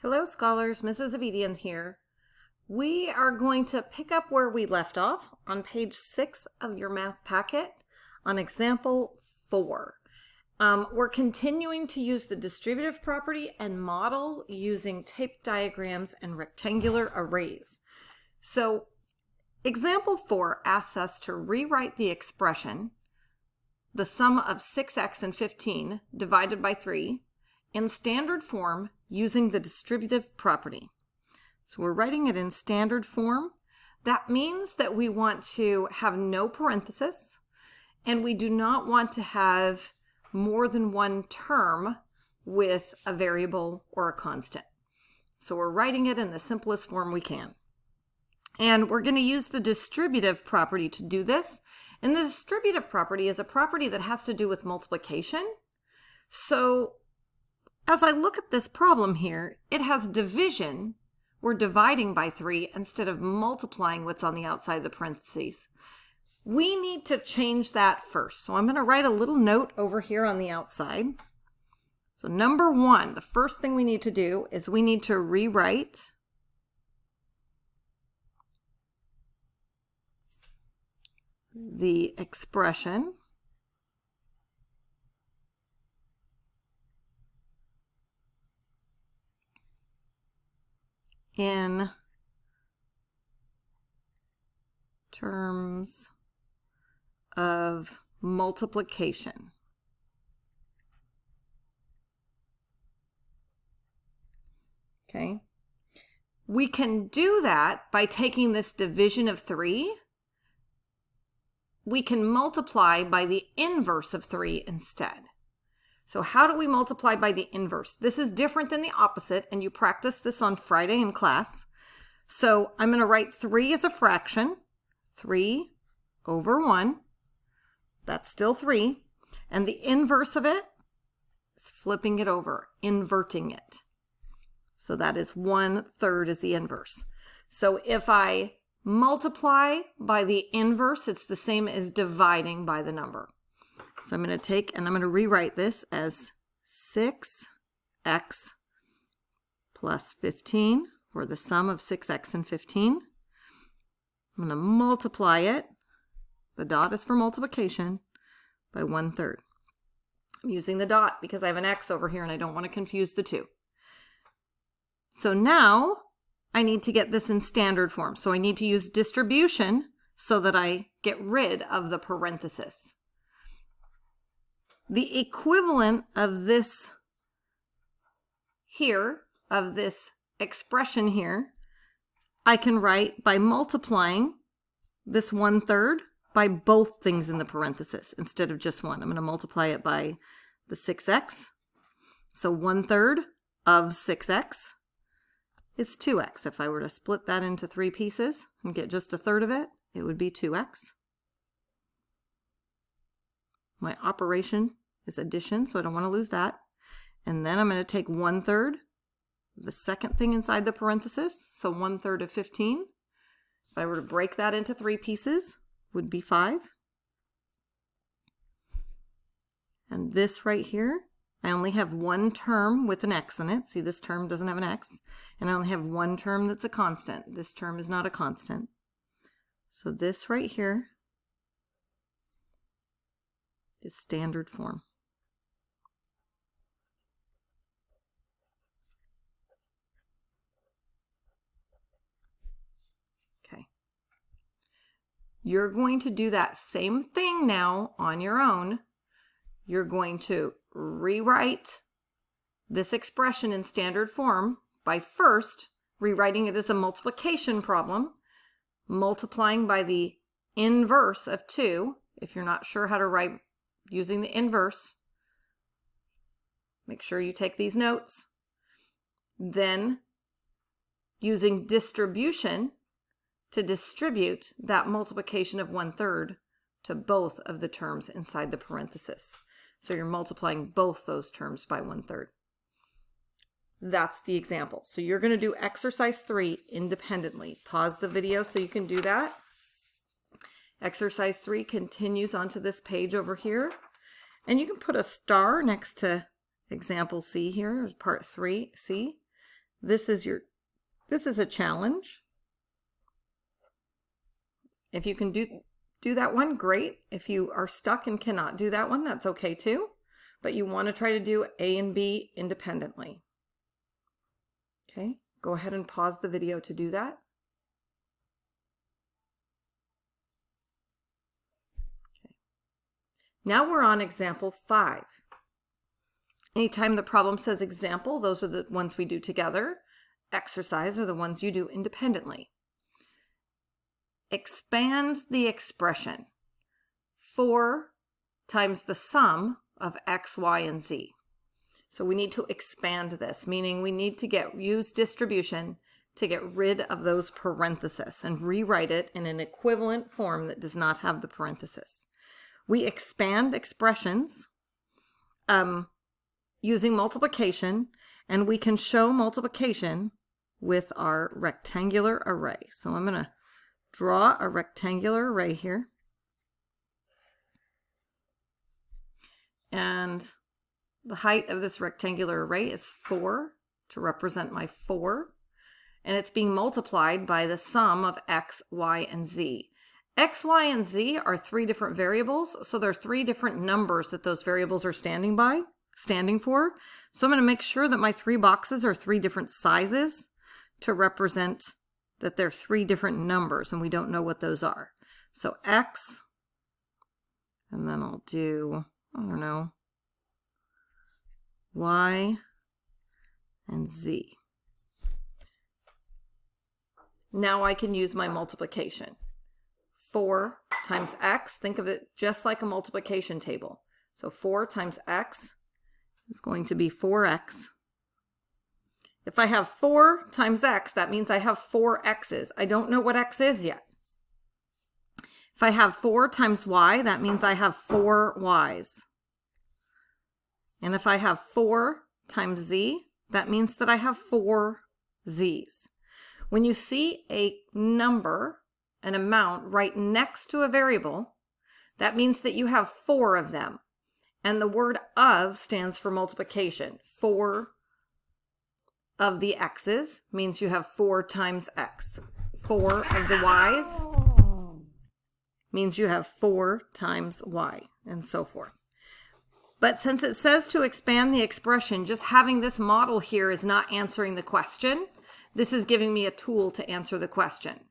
Hello scholars, Mrs. Avedian here. We are going to pick up where we left off on page 6 of your math packet on example 4. We're continuing to use the distributive property and model using tape diagrams and rectangular arrays. So example 4 asks us to rewrite the expression, the sum of 6x and 15 divided by 3, in standard form using the distributive property. So we're writing it in standard form. That means that we want to have no parenthesis, and we do not want to have more than one term with a variable or a constant. So we're writing it in the simplest form we can. And we're going to use the distributive property to do this. And the distributive property is a property that has to do with multiplication. So as I look at this problem here, it has division. We're dividing by 3 instead of multiplying what's on the outside of the parentheses. We need to change that first. So I'm going to write a little note over here on the outside. So number 1, the first thing we need to do is we need to rewrite the expression in terms of multiplication. Okay. We can do that by taking this division of 3. We can multiply by the inverse of 3 instead. So how do we multiply by the inverse? This is different than the opposite, and you practice this on Friday in class. So I'm going to write 3 as a fraction, 3 over 1. That's still 3. And the inverse of it is flipping it over, inverting it. So that is 1/3 is the inverse. So if I multiply by the inverse, it's the same as dividing by the number. So I'm going to take and I'm going to rewrite this as 6x plus 15, or the sum of 6x and 15. I'm going to multiply it, the dot is for multiplication, by 1/3. I'm using the dot because I have an x over here and I don't want to confuse the two. So now I need to get this in standard form. So I need to use distribution so that I get rid of the parenthesis. The equivalent of this here, of this expression here, I can write by multiplying this 1/3 by both things in the parenthesis instead of just one. I'm going to multiply it by the 6x. So 1/3 of 6x is 2x. If I were to split that into 3 pieces and get just 1/3 of it, it would be 2x. My operation is addition, so I don't want to lose that. And then I'm going to take 1/3, the second thing inside the parenthesis, so 1/3 of 15. If I were to break that into 3 pieces, would be 5. And this right here, I only have one term with an x in it. See, this term doesn't have an x. And I only have one term that's a constant. This term is not a constant. So this right here is standard form. Okay. You're going to do that same thing now on your own. You're going to rewrite this expression in standard form by first rewriting it as a multiplication problem, multiplying by the inverse of 2. If you're not sure how to write using the inverse, make sure you take these notes. Then using distribution to distribute that multiplication of 1/3 to both of the terms inside the parenthesis. So you're multiplying both those terms by 1/3. That's the example. So you're going to do exercise 3 independently. Pause the video so you can do that. Exercise 3 continues onto this page over here. And you can put a star next to example C here, part 3C. This is a challenge. If you can do that one, great. If you are stuck and cannot do that one, that's okay too. But you want to try to do A and B independently. Okay, go ahead and pause the video to do that. Okay. Now we're on example 5. Anytime the problem says example, those are the ones we do together. Exercise are the ones you do independently. Expand the expression. 4 times the sum of x, y, and z. So we need to expand this, meaning we need to use distribution to get rid of those parentheses and rewrite it in an equivalent form that does not have the parentheses. We expand expressions using multiplication, and we can show multiplication with our rectangular array. So I'm going to draw a rectangular array here. And the height of this rectangular array is 4 to represent my 4. And it's being multiplied by the sum of x, y, and z. X, y, and z are 3 different variables. So there are 3 different numbers that those variables are standing for. So I'm going to make sure that my 3 boxes are 3 different sizes to represent that they're 3 different numbers and we don't know what those are. So x, and then I'll do, I don't know, y, and z. Now I can use my multiplication. 4 times x, think of it just like a multiplication table. So 4 times x is going to be 4x. If I have 4 times x, that means I have 4 x's. I don't know what x is yet. If I have 4 times y, that means I have 4 y's. And if I have 4 times z, that means that I have 4 z's. When you see a number, an amount right next to a variable, that means that you have 4 of them. And the word of stands for multiplication. 4 of the x's means you have 4 times x. 4 of the y's means you have 4 times y, and so forth. But since it says to expand the expression, just having this model here is not answering the question. This is giving me a tool to answer the question.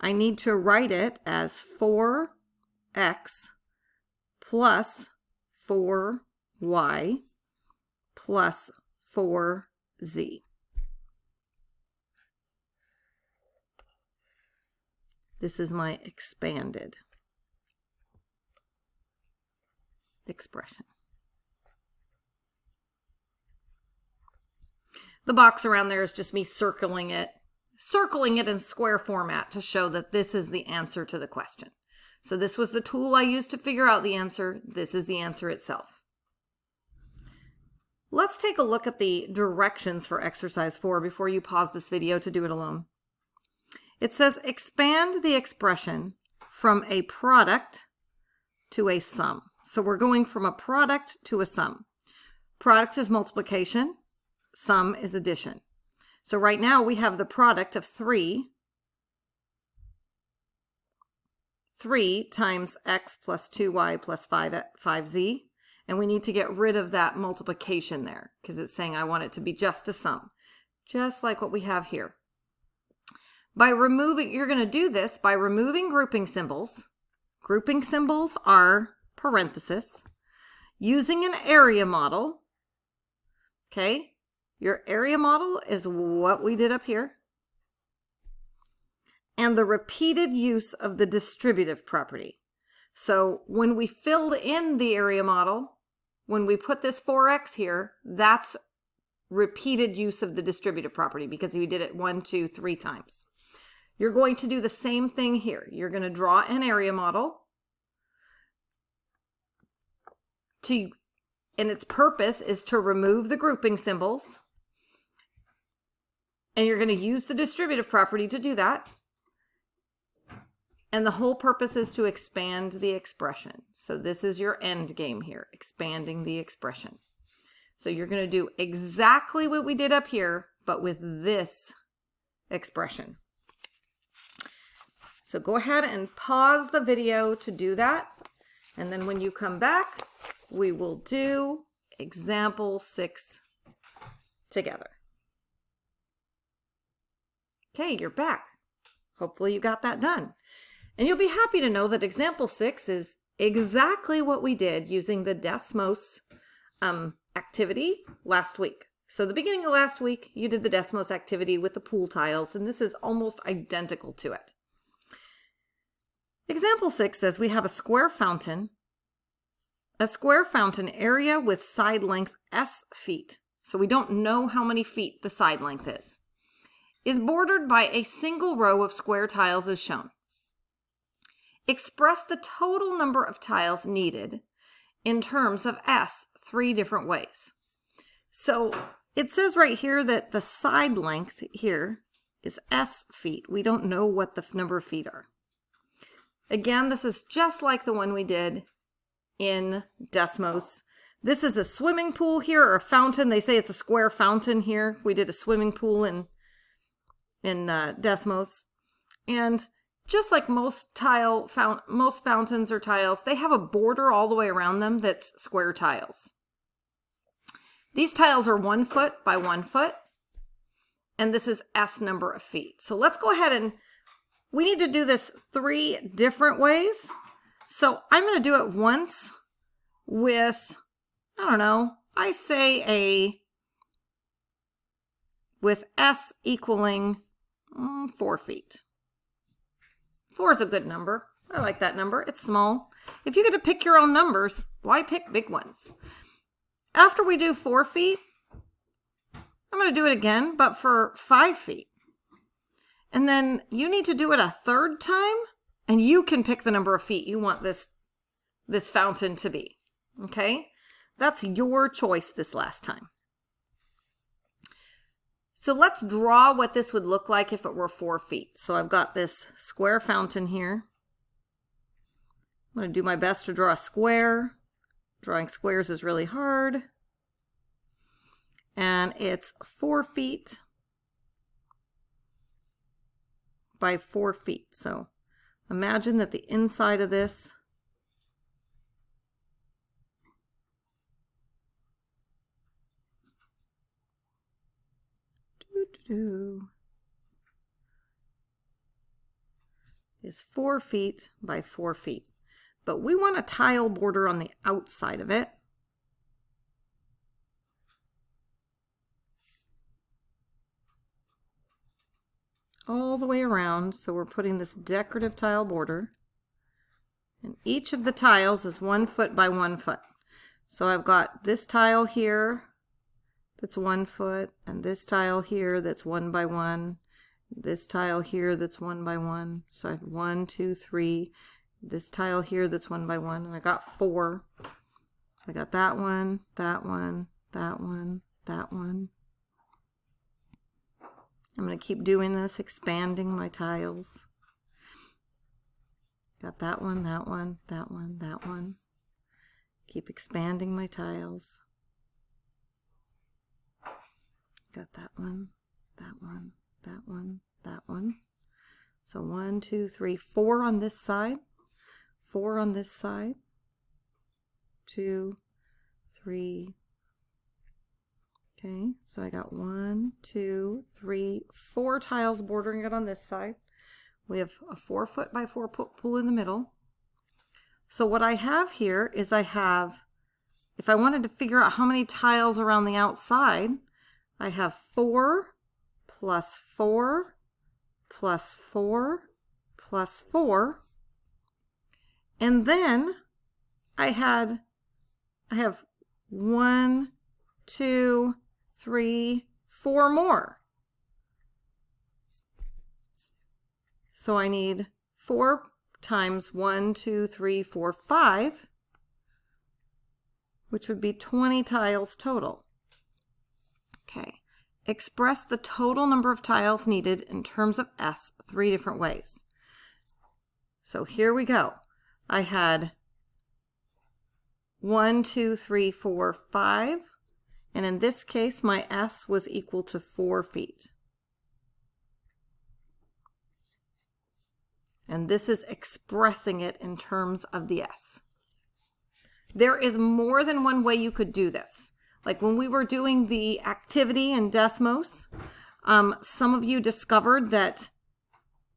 I need to write it as 4x plus 4y plus 4z. This is my expanded expression. The box around there is just me circling it in square format to show that this is the answer to the question. So this was the tool I used to figure out the answer. This is the answer itself. Let's take a look at the directions for exercise 4 before you pause this video to do it alone. It says expand the expression from a product to a sum. So we're going from a product to a sum. Product is multiplication. Sum is addition. So right now we have the product of 3 times x plus 2y plus 5z. And we need to get rid of that multiplication there because it's saying I want it to be just a sum, just like what we have here. You're going to do this by removing grouping symbols. Grouping symbols are parentheses. Using an area model. Okay, your area model is what we did up here. And the repeated use of the distributive property. So when we filled in the area model, when we put this 4x here, that's repeated use of the distributive property because we did it 1, 2, 3 times. You're going to do the same thing here. You're going to draw an area model and its purpose is to remove the grouping symbols. And you're going to use the distributive property to do that. And the whole purpose is to expand the expression. So this is your end game here, expanding the expression. So you're going to do exactly what we did up here, but with this expression. So go ahead and pause the video to do that. And then when you come back, we will do example 6 together. Okay, you're back. Hopefully you got that done. And you'll be happy to know that example 6 is exactly what we did using the Desmos activity last week. So the beginning of last week, you did the Desmos activity with the pool tiles, and this is almost identical to it. Example 6 says we have a square fountain area with side length s feet. So we don't know how many feet the side length is bordered by a single row of square tiles as shown. Express the total number of tiles needed in terms of s 3 different ways. So it says right here that the side length here is s feet. We don't know what the number of feet are. Again, this is just like the one we did in Desmos. This is a swimming pool here, or a fountain. They say it's a square fountain here. We did a swimming pool in Desmos. And just like most fountains or tiles, they have a border all the way around them that's square tiles. These tiles are 1 foot by 1 foot, and this is S number of feet. So let's go ahead and we need to do this 3 different ways. So I'm going to do it once with, I don't know, I say with S equaling 4 feet. 4 is a good number. I like that number. It's small. If you get to pick your own numbers, why pick big ones? After we do 4 feet, I'm going to do it again, but for 5 feet. And then you need to do it a 3rd time, and you can pick the number of feet you want this fountain to be. Okay? That's your choice this last time. So let's draw what this would look like if it were 4 feet. So I've got this square fountain here. I'm going to do my best to draw a square. Drawing squares is really hard. And it's 4 feet by 4 feet. So imagine that the inside of this is 4 feet by 4 feet. But we want a tile border on the outside of it. All the way around, so we're putting this decorative tile border. And each of the tiles is 1 foot by 1 foot. So I've got this tile here that's 1 foot, and this tile here that's 1 by 1, this tile here that's 1 by 1. So I have 1, 2, 3. This tile here that's 1 by 1, and I got 4. So I got that one, that one, that one, that one. I'm going to keep doing this, expanding my tiles. Got that one, that one, that one, that one. Keep expanding my tiles. Got that one, that one, that one, that one. So 1, 2, 3, 4 on this side. 4 on this side, 2, 3. Okay, so I got 1, 2, 3, 4 tiles bordering it on this side. We have a 4 foot by 4 foot pool in the middle. So what I have here is I have, if I wanted to figure out how many tiles around the outside, I have 4 plus 4 plus 4 plus 4. And then I have 1, 2, 3, 4 more. So I need 4 times 1, 2, 3, 4, 5, which would be 20 tiles total. Okay. Express the total number of tiles needed in terms of S 3 different ways. So here we go. I had 1, 2, 3, 4, 5, And in this case, my S was equal to 4 feet. And this is expressing it in terms of the S. There is more than one way you could do this. Like when we were doing the activity in Desmos, some of you discovered that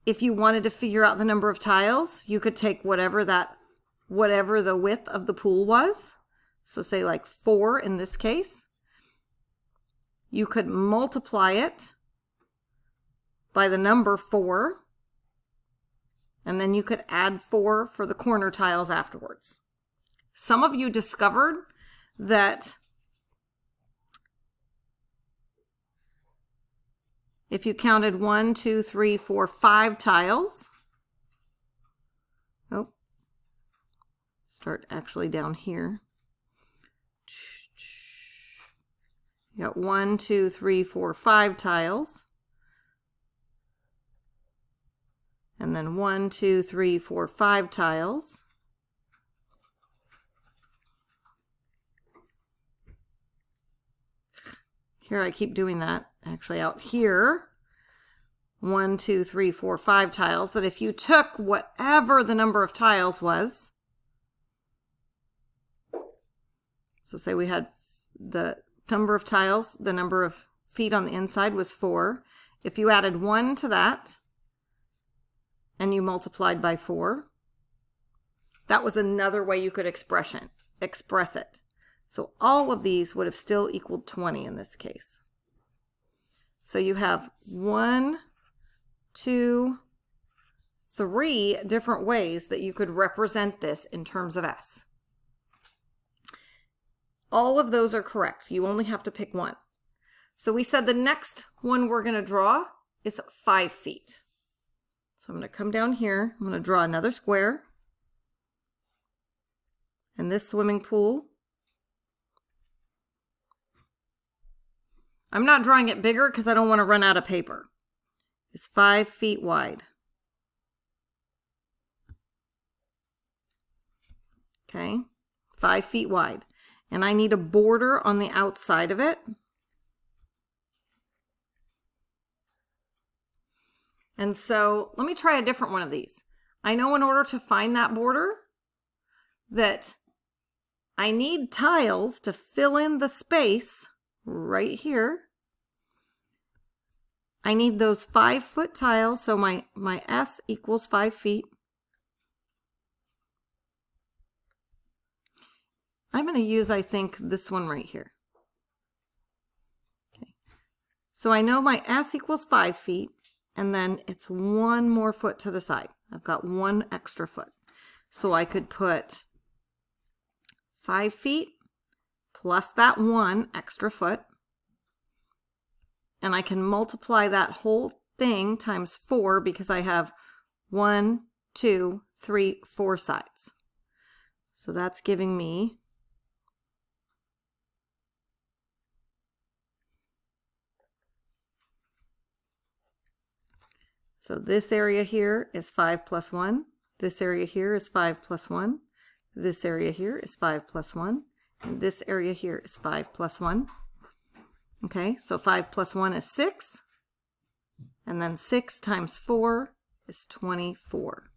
if you wanted to figure out the number of tiles, you could take whatever the width of the pool was. So say like 4 in this case. You could multiply it by the number 4. And then you could add 4 for the corner tiles afterwards. Some of you discovered that if you counted 1, 2, 3, 4, 5 tiles, start actually down here. You got 1, 2, 3, 4, 5 tiles. And then 1, 2, 3, 4, 5 tiles. Here I keep doing that. Actually out here, 1, 2, 3, 4, 5 tiles. That if you took whatever the number of tiles was, so say we had the number of tiles, the number of feet on the inside was 4. If you added 1 to that, and you multiplied by 4, that was another way you could express it. So all of these would have still equaled 20 in this case. So you have 1, 2, 3 different ways that you could represent this in terms of S. All of those are correct. You only have to pick one. So we said the next one we're going to draw is 5 feet. So I'm going to come down here. I'm going to draw another square. And this swimming pool, I'm not drawing it bigger because I don't want to run out of paper. It's 5 feet wide. Okay, 5 feet wide. And I need a border on the outside of it. And so let me try a different one of these. I know in order to find that border that I need tiles to fill in the space right here. I need those 5-foot tiles, so my S equals 5 feet. I'm going to use, I think, this one right here. Okay. So I know my S equals 5 feet, and then it's 1 more foot to the side. I've got 1 extra foot. So I could put 5 feet plus that 1 extra foot, and I can multiply that whole thing times 4 because I have 1, 2, 3, 4 sides. So that's giving me so this area here is 5 plus 1. This area here is 5 plus 1. This area here is 5 plus 1. And this area here is 5 plus 1. Okay, so 5 plus 1 is 6. And then 6 times 4 is 24.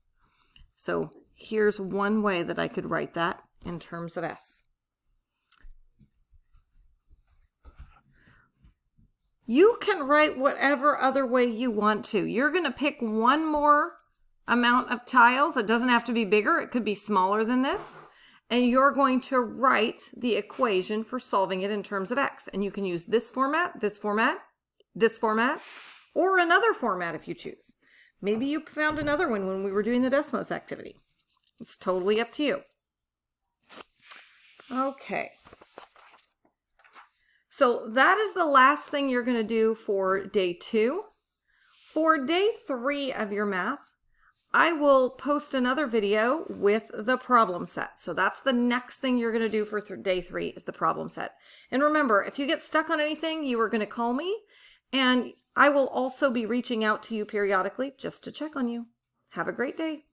So here's one way that I could write that in terms of S. You can write whatever other way you want to. You're going to pick one more amount of tiles. It doesn't have to be bigger. It could be smaller than this. And you're going to write the equation for solving it in terms of X. And you can use this format, this format, this format, or another format if you choose. Maybe you found another one when we were doing the Desmos activity. It's totally up to you. Okay. So that is the last thing you're going to do for day 2. For day 3 of your math, I will post another video with the problem set. So that's the next thing you're going to do for day 3 is the problem set. And remember, if you get stuck on anything, you are going to call me, and I will also be reaching out to you periodically just to check on you. Have a great day.